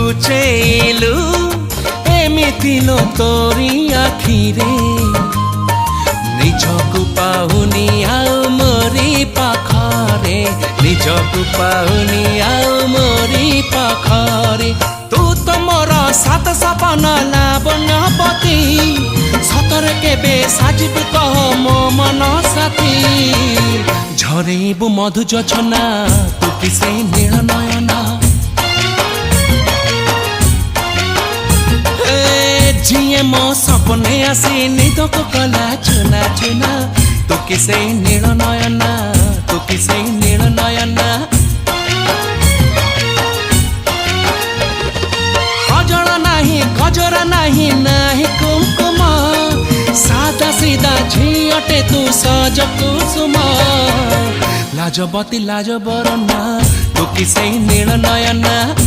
लुचेलु एमिति लो तोरी आखिरे निजकु पाहुनी आउ मोरी पाखरे निजकु पाहुनी आउ मोरी पाखरे तू तो मोर सात सपना लावण्यपति सतरे केबे साजिबु कह मो मन साथी झरेबु मधु जोछना तू किसे नील नयना जिए मो सपने आसी निद को कला चुना चुना तू किसे नील नयना तू किसे नील नयना अजर नाही गजर नाही नाही कुमकुम सादा सीधा झियटे तू सज कुसुम लाजबती लाज बरना तू किसे नील नयना।